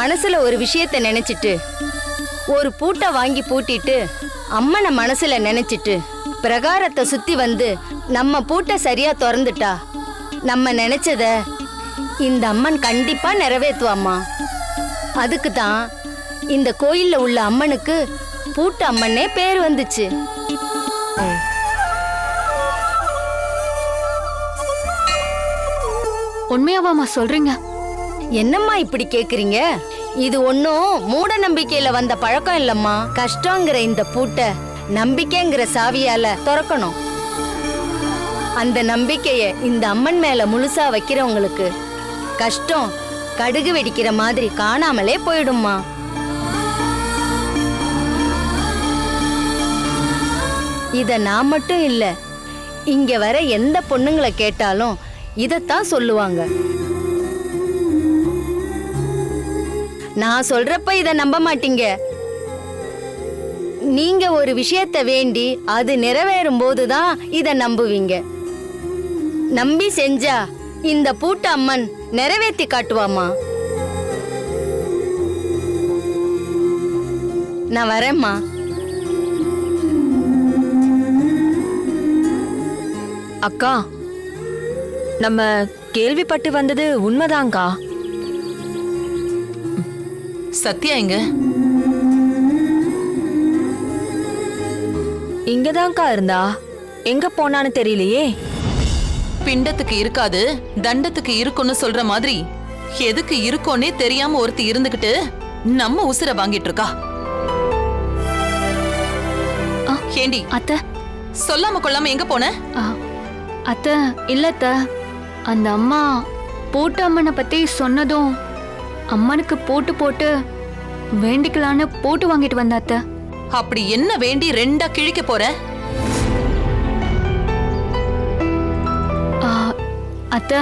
மனசுல ஒரு விஷயத்த நினைச்சிட்டு ஒரு பூட்டை வாங்கி பூட்டிட்டு அம்மனை மனசுல நினைச்சிட்டு பிரகாரத்தை சுத்தி வந்து நம்ம பூட்டை சரியா திறந்துட்டா நம்ம நினைச்சத இந்த அம்மன் கண்டிப்பா நிறைவேற்றுவாம்மா. அதுக்கு தான் இந்த கோயில்ல உள்ள அம்மனுக்கு பூட்டு அம்மனே பேர் வந்துச்சு. உண்மையாவாமா சொல்றீங்க? என்னம்மா இப்படி கேக்குறீங்க? இது ஒன்னும் மூட நம்பிக்கையில வந்த பழக்கம் இல்லம்மா. கஷ்டங்கிற இந்த பூட்டை நம்பிக்கைங்கிற சாவியால திறக்கணும். அந்த நம்பிக்கைய இந்த அம்மன் மேல முழுசா வைக்கிறவங்களுக்கு கஷ்டம் கடுகு வெடிக்கிற மாதிரி காணாமலே போயிடும்மா. இத நான் மட்டும் இல்ல, இங்க வர எந்த பொண்ணுங்களை கேட்டாலும் இதத்தான் சொல்லுவாங்க. நான் சொல்றப்ப இத நம்ப மாட்டீங்க. நீங்க ஒரு விஷயத்தை வேண்டி அது நிறைவேறும் போதுதான் இத நம்புவீங்க. நம்பி செஞ்சா இந்த பூட்டு அம்மன் நிறைவேற்றி காட்டுவாமா. நான் வரேம்மா. அக்கா, நம்ம கேள்விப்பட்டு வந்தது உண்மைதான்க்கா. சத்யா எங்க? இங்கதான்க்கா இருந்தா. எங்க போனான்னு தெரியலையே. பிண்டத்துக்கு இருக்காது தண்டத்துக்கு இருக்குன்னு சொல்ற மாதிரி எதுக்கு இருக்கோன்னே தெரியாம ஒருத்தி இருந்துகிட்டு நம்ம உசுர வாங்கிட்டு இருக்கா. ஏண்டி அத்தை, சொல்லாம கொள்ளாம எங்க போன? அத்தை இல்லத்த, அந்த அம்மா பூட்டு அம்மனை பத்தி சொன்னதும் அம்மனுக்கு பூட்டு போட்டு வேண்டிக்கலான்னு பூட்டு வாங்கிட்டு வந்த அத்தை. அப்படி என்ன வேண்டி ரெண்டா கிழிக்க போற? அத்தை,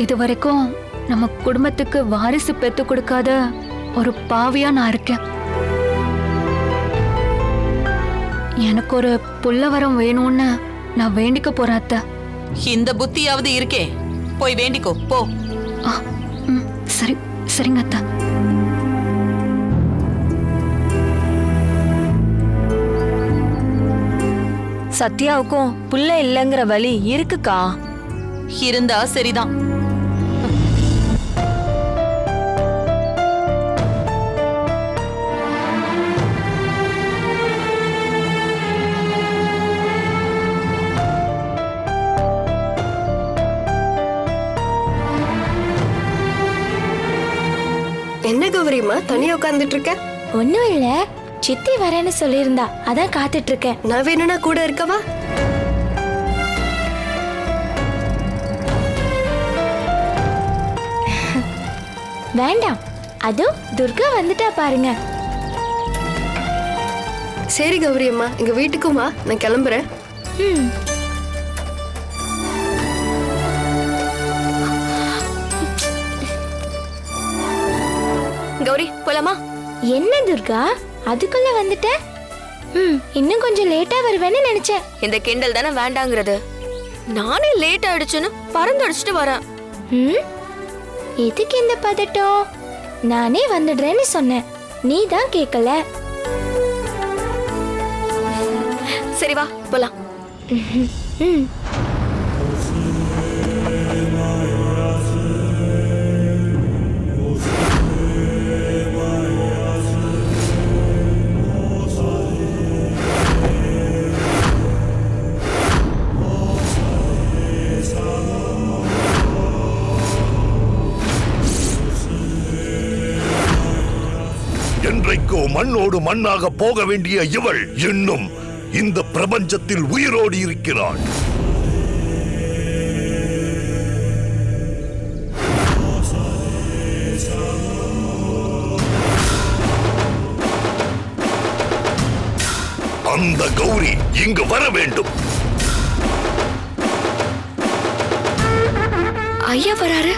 இது வரைக்கும் நம்ம குடும்பத்துக்கு வாரிசு பெத்து கொடுக்காத ஒரு பாவியா நான் இருக்கேன். எனக்கு ஒரு புள்ளவரம் வேணும்னு நான் வேண்டிக்க போறேன் அத்தை. இந்த புத்தியாவது இருக்கே, போய் வேண்டிக்கோ போ. சரி, சரிங்க அத்தை. சத்யாவுக்கும் புள்ள இல்லைங்கிற வழி இருக்குக்கா. இருந்தா சரிதான். என்ன கௌரிமா தனியா உட்கார்ந்துட்டு இருக்க? ஒண்ணும் இல்ல, சித்தி வரேன்னு சொல்லியிருந்தா, அதான் காத்துட்டு இருக்கேன். நான் வேணும்னா கூட இருக்கவா? வேண்டாம், அதுவும் துர்கா வந்துட்டா பாருங்க. சரி கௌரியம்மா, எங்க வீட்டுக்கும் வா, நான் கிளம்புறேன். கௌரி போலாமா? என்ன துர்கா அதுக்குள்ள வந்துட்ட? இன்னும் கொஞ்சம் லேட்டா வருவேன்னு நினைச்சேன். இந்த கிண்டல் தானே வேண்டாங்கிறது. நானே லேட் ஆயிடுச்சுன்னு பறந்து அடிச்சுட்டு வரேன். எதுக்கு இந்த பதட்டம்? நானே வந்துடுறேன்னு சொன்னேன், நீ தான் கேட்கல. சரி வா போலாம். என்றைக்கோ மண்ணோடு மண்ணாக போக வேண்டிய இவள் இன்னும் இந்த பிரபஞ்சத்தில் உயிரோடு இருக்கிறாள். அந்த கௌரி இங்கு வர வேண்டும். ஐயா வராரு.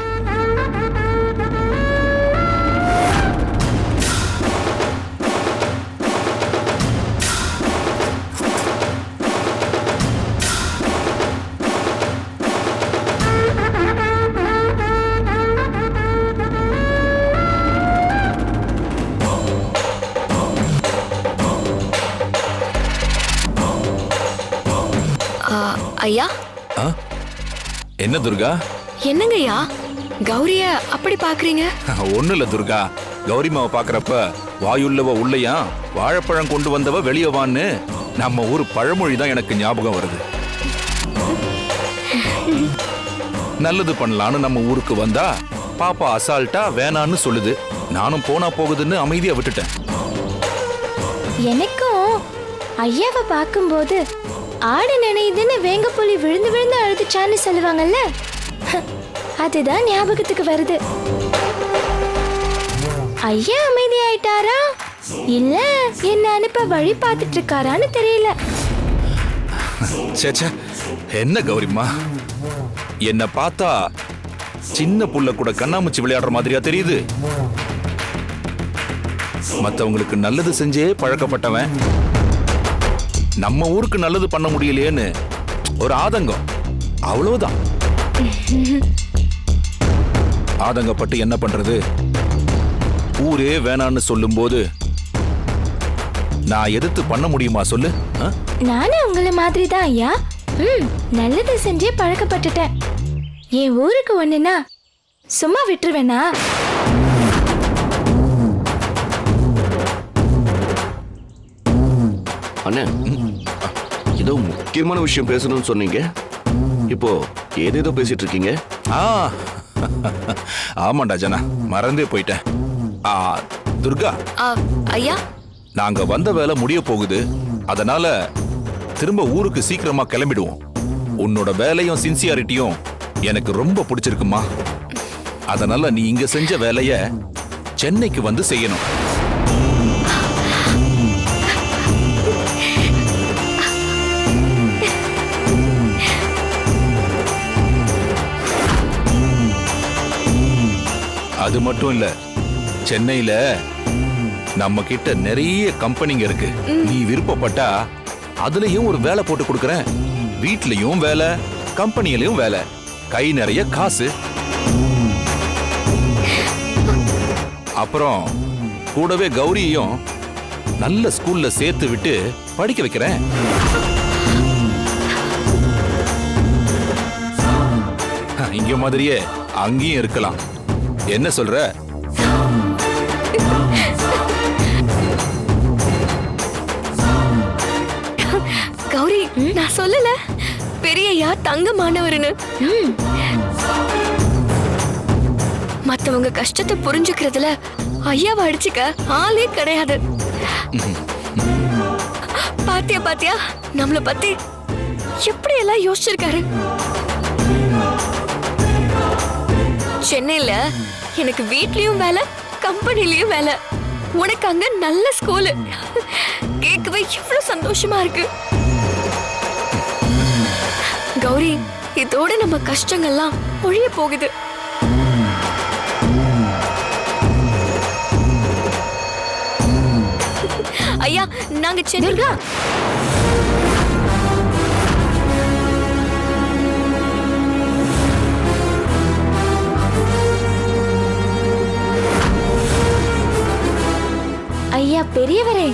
என்ன துர்கா? என்னங்கய்யா கௌரிய அப்படி பாக்குறீங்க? ஒண்ணு இல்ல துர்கா, கௌரிமாவை பாக்குறப்ப வாயுள்ளவ உள்ளையா, வாழைப்பழம் கொண்டு வந்தவ வெளியவான்னு நம்ம ஊர் பழமொழி தான் எனக்கு ஞாபகம் வருது. நல்லது பண்ணலான்னு நம்ம ஊருக்கு வந்தா பாப்பா அசால்ட்டா வேணான்னு சொல்லுது. நானும் போனா போகுதுன்னு அமைதியா விட்டுட்டேன். எனக்கும் ஐயாவை பார்க்கும்போது ஆடு நினைதுன்னு வேங்கப்புலி விழுந்து விழுந்து அழுதுச்சான்னு சொல்லுவாங்கல்ல, அதுதான் ஞாபகத்துக்கு வருது. ஐயா அமைதியாயிட்டாரா இல்ல என்ன அனுப்ப வழி பார்த்துட்டு இருக்காரான்னு தெரியல. சேச்சே, என்ன கௌரிமா, என்ன பார்த்தா சின்ன புள்ள கூட கண்ணாமூச்சி விளையாடுற மாதிரியா தெரியுது? மத்தவங்களுக்கு நல்லது செஞ்சே பழக்கப்பட்டவன், நம்ம ஊருக்கு நல்லது பண்ண முடியலையேன்னு ஒரு ஆதங்கம், அவ்வளவுதான். ஆதங்கப்பட்டு என்ன பண்றது? ஊரே வேணான்னு சொல்லும் போது நான் எதிர்த்து பண்ண முடியுமா சொல்லு? நானும் உங்களை மாதிரி தான் ஐயா. நல்லது செஞ்சே பழக்கப்பட்டுட்டேன். என் ஊருக்கு ஒண்ணுனா சும்மா விட்டுருவேனா? அண்ணா, ஏதோ முக்கியமான விஷயம் பேசணும்னு சொன்னீங்க. இப்போ ஏதேதோ பேசிட்டு இருக்கீங்க. ஆமாண்டா ஜனா, மறந்தே போயிட்டேன். துர்கா, ஐயா, நாங்க வந்த வேலை முடிய போகுது. அதனால திரும்ப ஊருக்கு சீக்கிரமா கிளம்பிடுவோம். உன்னோட வேலையும் சின்சியாரிட்டியும் எனக்கு ரொம்ப பிடிச்சிருக்குமா. அதனால நீ இங்க செஞ்ச வேலைய சென்னைக்கு வந்து செய்யணும். அது மட்டும் இல்ல, சென்னையில நம்ம கிட்ட நிறைய கம்பெனிங்க இருக்கு. நீ விருப்பப்பட்டா அதுலயும் ஒரு வேலை போட்டு கொடுக்கறேன். வீட்லயும் வேலை, கம்பெனியிலயும் வேலை, கை நிறைய காசு. அப்புறம் கூடவே கௌரியையும் நல்ல ஸ்கூல்ல சேர்த்து விட்டு படிக்க வைக்கிறேன். இங்க மாதிரியே அங்கேயும் இருக்கலாம். என்ன சொல்ற? கௌரி, நான் சொல்லல பெரியய்யா தங்கமானவர்னு. மத்தவங்க கஷ்டத்தை புரிஞ்சுக்கிறதுல ஐயாவை அடிச்சுக்க ஆளே கிடையாது. பாத்தியா பாத்தியா நம்மள பத்தி எப்படி எல்லாம் யோசிச்சிருக்காரு. சென்னையில எனக்கு வீட்லயும் வேலை, கம்பெனிலயும் வேலை, உனக்கு அங்க நல்ல ஸ்கூலு. கேட்கவே எவ்வளவு சந்தோஷமா இருக்கு. கௌரி, இதோட நம்ம கஷ்டங்கள்லாம் ஒழிய போகுது. ஐயா, நாங்க சென்னை. ஐயா பெரியவரே,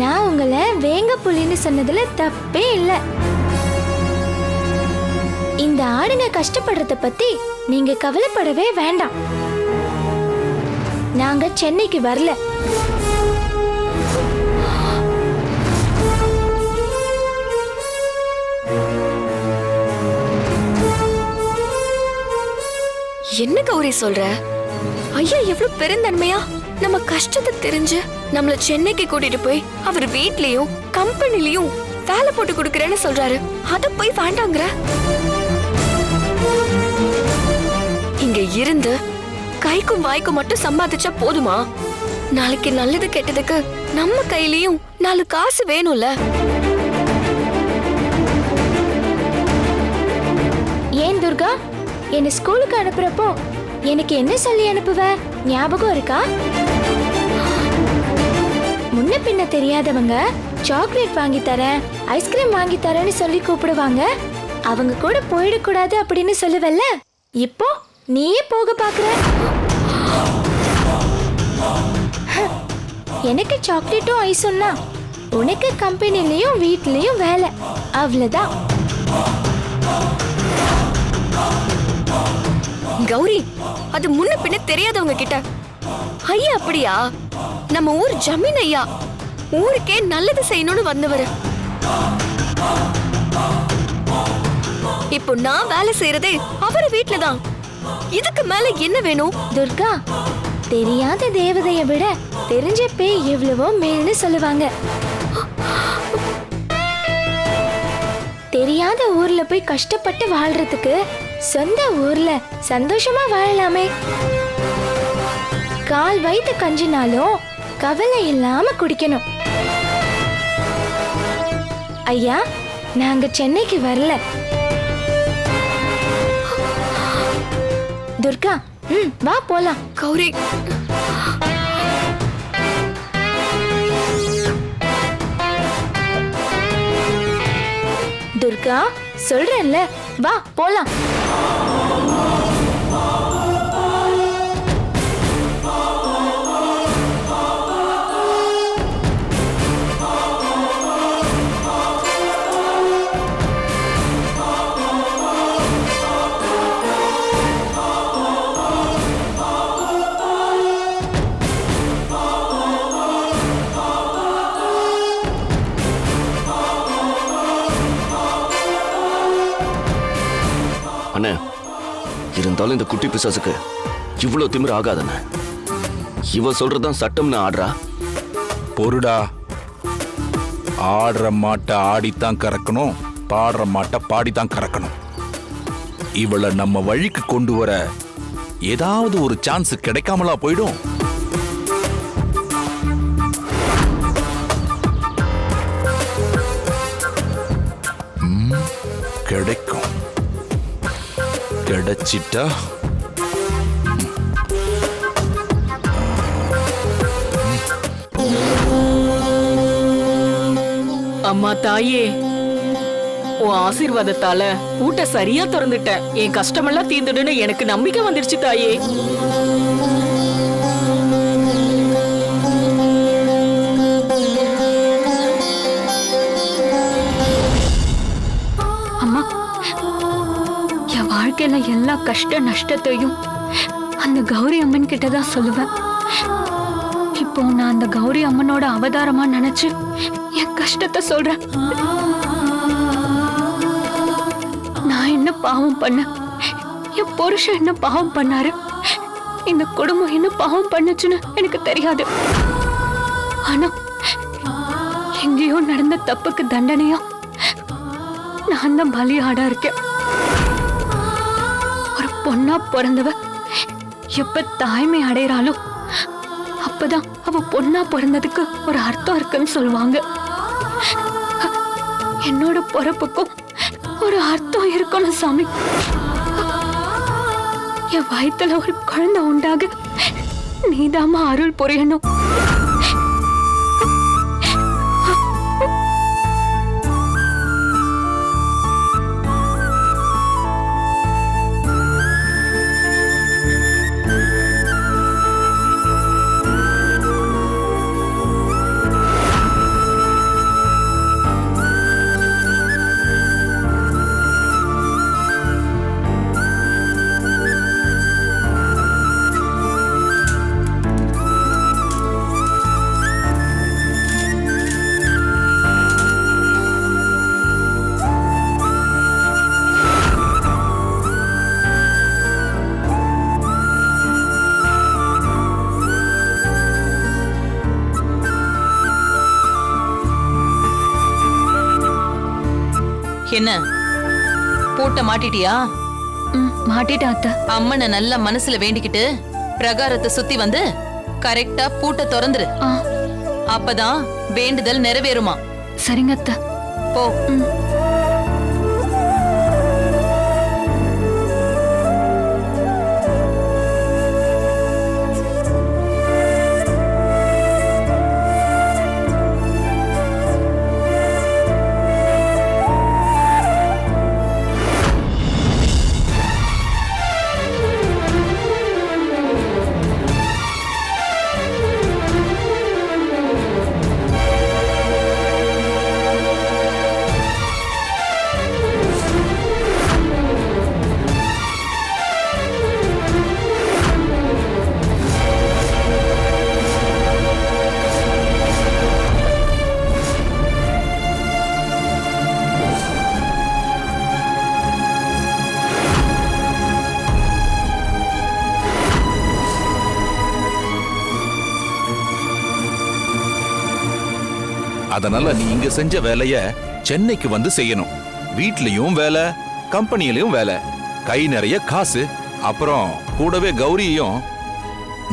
நான் உங்களை வேங்க புலின்னு சொன்னதுல தப்பே இல்லை. இந்த ஆடுங்க கஷ்டப்படுறத பத்தி நீங்க கவலைப்படவே வேண்டாம். நாங்க சென்னைக்கு வரல. என்ன கௌரி சொல்ற? ஐயா எவ்வளவு பெருந்தன்மையா நம்ம கஷ்டத்தை தெரிஞ்சு நம்மள சென்னைக்கு கூட்டிட்டு போய் அவர் வீட்லயும் கம்பெனிலயும் வேலை போட்டு கொடுக்கறேன்னு சொல்றாரு. அத போய் வேண்டாங்கிற? இங்க இருந்து கைக்கும் வாய்க்கும் மட்டும் சம்பாதிச்சா போதுமா? நாளைக்கு நல்லது கெட்டதுக்கு நம்ம கையிலயும் 4 காசு வேணும்ல. ஏன் துர்கா, என்ன ஸ்கூலுக்கு அனுப்புறப்போ எனக்கு என்ன சொல்லி அனுப்புவ? ஞாபகம் இருக்கா? முன்ன பின்ன தெரியாதவங்க சாக்லேட் வாங்கி தரேன், ஐஸ்கிரீம் வாங்கி தரேன்னு சொல்லி கூப்பிடுவாங்க. அவங்க கூட போயிடக்கூடாது அப்படின்னு சொல்லுவல்ல. இப்போ நீயே போக பாக்குற. எனக்கு சாக்லேட்டும் ஐஸும்னா உனக்கு கம்பெனிலையும் வீட்லயும் வேலை, அவ்வளவுதான். கௌரி, அது முன்ன பின்ன தெரியாதவங்க கிட்ட. ஐயா அப்படியா? நம்ம ஊர் ஜமீன் ஐயா, ஊருக்கே நல்லது செய்யணும்னு வந்தவர். இப்போ நான் வேலை செய்யறதே அவர் வீட்டுலதான். இதுக்கு மேல என்ன வேணும்? துர்கா, தெரியாத தேவதையை விட தெரிஞ்ச பேய் எவ்வளவோ மேல்னு சொல்லுவாங்க. தெரியாத ஊர்ல போய் கஷ்டப்பட்டு வாழ்றதுக்கு சொந்த ஊர்ல சந்தோஷமா வாழலாமே. கால் வயித்து கஞ்சினாலும் கவலை இல்லாம குடிக்கணும். ஐயா, நாங்க சென்னைக்கு வரல. துர்கா, வா போலாம். கௌரி, துர்கா, சொல்றேன்ல, வா போலாம். அண்ணே, இருந்தாலும் இந்த குட்டி பிசாசுக்கு இவ்வளவு திமிர ஆகாதண்ணே. இவ சொல்றதுதான் சட்டம்னு ஆடுறா. பொருடா, ஆடுற மாட்டை ஆடித்தான் கறக்கணும், பாடுற மாட்டை பாடித்தான் கறக்கணும். இவளை நம்ம வழிக்கு கொண்டு வர ஏதாவது ஒரு சான்ஸ் கிடைக்காமலா போயிடும். கிடைக்கும். கிடைச்சிட்டா அம்மா தாயே, உன் ஆசீர்வாதத்தால பூட்டை சரியா திறந்துட்டேன். என் கஷ்டமெல்லாம் தீர்ந்துடுன்னு எனக்கு நம்பிக்கை வந்துடுச்சு தாயே. அம்மா, என் வாழ்க்கையில எல்லா கஷ்ட நஷ்டத்தையும் அந்த கௌரி அம்மன் கிட்ட தான் சொல்லுவேன். இப்போ நான் அந்த கௌரி அம்மனோட அவதாரமா நினைச்சு என் கஷ்டத்தை சொல்றேன். நான் என்ன பாவம் பண்ண, என் புருஷன் என்ன பாவம் பண்ணாரு, இந்த குடும்பம் என்ன பாவம் பண்ணுச்சுன்னு எனக்கு தெரியாது. ஆனா எங்கேயோ நடந்த தப்புக்கு தண்டனையா நான் தான் பலியாடா இருக்கேன். ஒரு பொண்ணா பிறந்தவ எப்ப தாய்மை அடைறாளோ அப்பதான் அவ பொண்ணா பிறந்ததுக்கு ஒரு அர்த்தம் இருக்குன்னு சொல்லுவாங்க. என்னோட பிறப்புக்கும் ஒரு அர்த்தம் இருக்கணும் சாமி. என் வயித்துல ஒரு குழந்தை உண்டாக நீதாமா அருள் புரியணும். என்ன பூட்டை மாட்டிட்டியா? மாட்டிட்டா அத்தை. அம்மனை நல்லா மனசுல வேண்டிக்கிட்டு பிரகாரத்தை சுத்தி வந்து கரெக்டா பூட்டை திறந்துரு. அப்பதான் வேண்டுதல் நிறைவேறுமா. சரிங்க அத்தை. போ. அதனால நீ இங்க செஞ்ச வேலைய சென்னைக்கு வந்து செய்யணும். வீட்லயும் வேலை, கம்பெனியிலயும் வேலை, கை நிறைய காசு. அப்புறம் கூடவே கௌரியையும்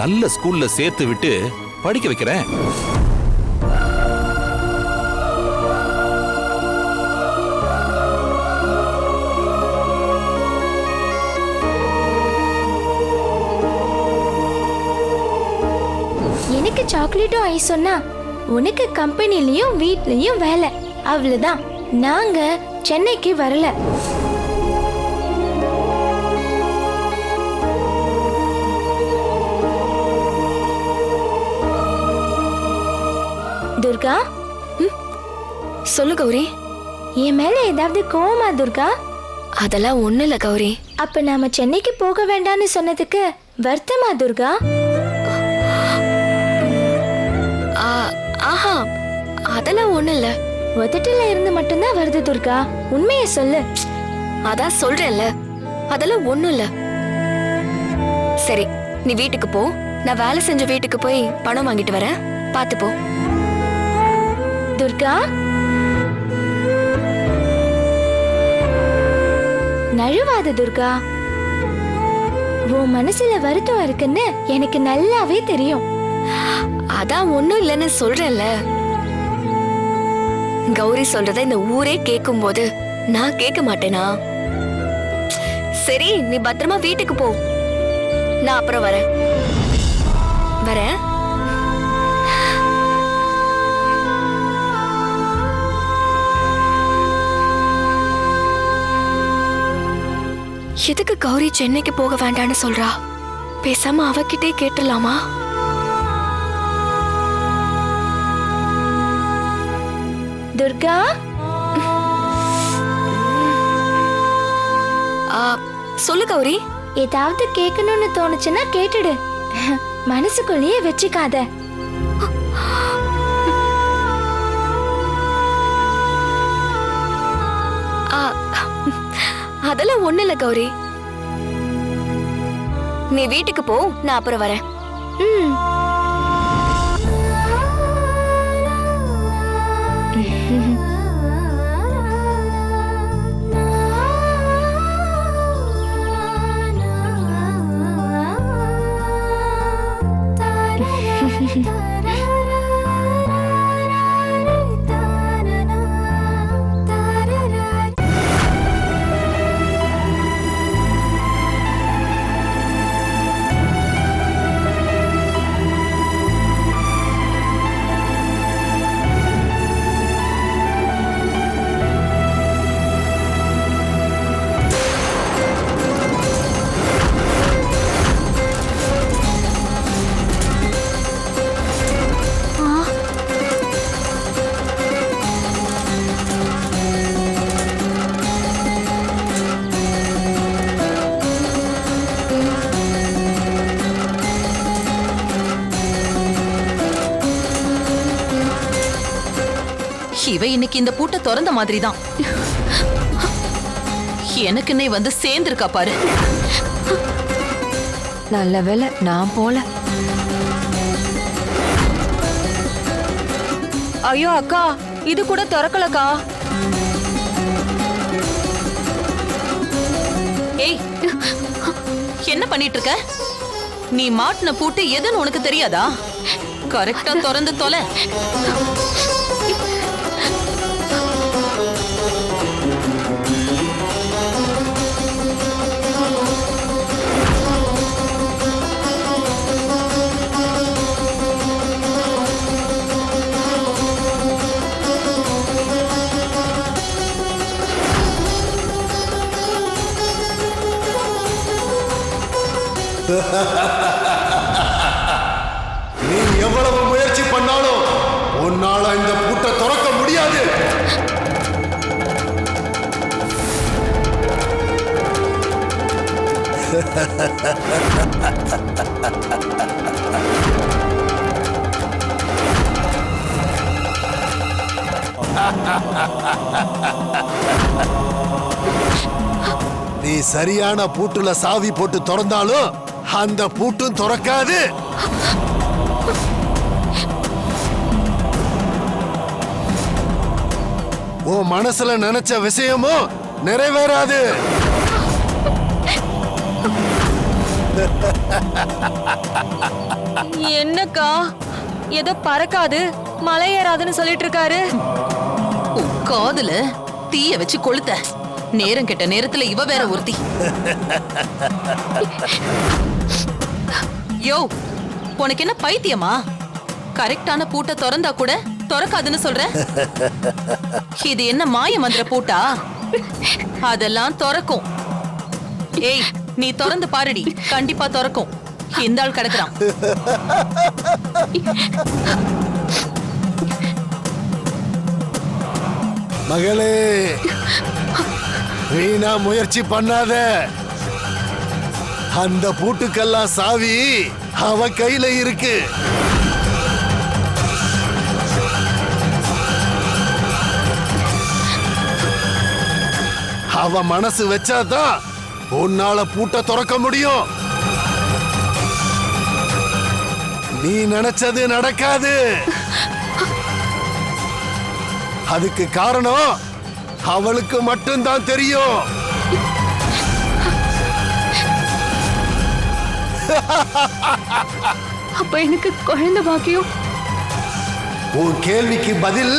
நல்ல ஸ்கூல்ல சேர்த்து விட்டு படிக்க வைக்கிறேன். எனக்கு சாக்லேட்டும் ஐஸ் சொன்னா உனக்கு கம்பெனிலயும் வீட்லயும் வேலை, அவ்வளவுதான். நாங்க சென்னைக்கு வரல. துர்கா, சொல்லு கௌரி. என் மேல ஏதாவது கோவமா துர்கா? அதெல்லாம் ஒண்ணு இல்ல கௌரி. அப்ப நாம சென்னைக்கு போக வேண்டாம்னு சொன்னதுக்கு வருத்தமா துர்கா? ஆஹா, அதெல்லாம் ஒண்ணு இல்ல. உதட்டுல இருந்து மட்டும்தான் வருது துர்கா, உண்மையை சொல்லு. அதான் சொல்றேன்ல, அதெல்லாம் ஒண்ணும் இல்ல. சரி, நீ வீட்டுக்கு போ. நான் வேலை செஞ்ச வீட்டுக்கு போய் பணம் வாங்கிட்டு வரேன், பாத்து போ. துர்கா, நழுவாத துர்கா. உன் மனசுல வருத்தம் இருக்குன்னு எனக்கு நல்லாவே தெரியும். அதான் ஒண்ணும் இல்லைன்னு சொல்றேன்ல. கௌரி சொல்றத இந்த ஊரே கேட்கும் போது நான் கேட்க மாட்டேனா? சரி, நீ பத்திரமா வீட்டுக்கு போ. நான் அப்புறம் வரேன். எதுக்கு கௌரி சென்னைக்கு போக வேண்டான்னு சொல்றா? பேசாம அவகிட்டே கேட்டுலாமா? துர்கா, சொல்லு கௌரி. ஏதாவது கேட்கணும்னு தோணுச்சுன்னா கேட்டுடு, மனசுக்குள்ளேயே வச்சுக்காத. அதெல்லாம் ஒண்ணு இல்ல கௌரி. நீ வீட்டுக்கு போ, நான் அப்புறம் வரேன். இவ இன்னைக்கு இந்த பூட்டை திறந்த மாதிரிதான். எனக்குன்னே வந்து சேர்ந்திருக்கா பாரு. நல்ல வேளை நான் போல. ஐயோ அக்கா, இது கூட திறக்கலக்கா. ஏய், என்ன பண்ணிட்டு இருக்க? நீ மாட்டின பூட்டு எதுன்னு உனக்கு தெரியாதா? கரெக்டா திறந்து தொலை. நீ எவ்வளவு முயற்சி பண்ணாலும் உன்னால இந்த பூட்டை திறக்க முடியாது. நீ சரியான பூட்டுல சாவி போட்டு திறந்தாலும் அந்த பூட்டும் திறக்காது. உன் மனசுல நினைச்ச விஷயமும் நிறைவேறாது. என்னக்கா ஏதோ பறக்காது மலை ஏறாதுன்னு சொல்லிட்டு இருக்காரு. உன் காதுல தீய வச்சு கொளுத்த. நேரம் கெட்ட நேரத்துல இவ வேற ஒருத்தி. யோ, உனக்கு என்ன பைத்தியமா? கரெக்டான பூட்டை திறந்தா கூட திறக்காதுன்னு சொல்ற. இது என்ன மாய மந்திர பூட்டா? அதெல்லாம் திறக்கும். ஏய், நீ திறந்து பாருடி, கண்டிப்பா திறக்கும். இந்த ஆள் கிடக்குறான். மகளே, வீணா முயற்சி பண்ணாத. அந்த பூட்டுக்கெல்லாம் சாவி அவ கையில இருக்கு. அவ மனசு வச்சாதான் உன்னால பூட்டை திறக்க முடியும். நீ நினைச்சது நடக்காது. அதுக்கு காரணம் அவளுக்கு மட்டும்தான் தெரியும். அப்ப எனக்கு குழந்தை பாக்கியம்? உன் கேள்விக்கு பதில்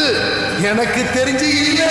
எனக்கு தெரிஞ்சு இல்ல.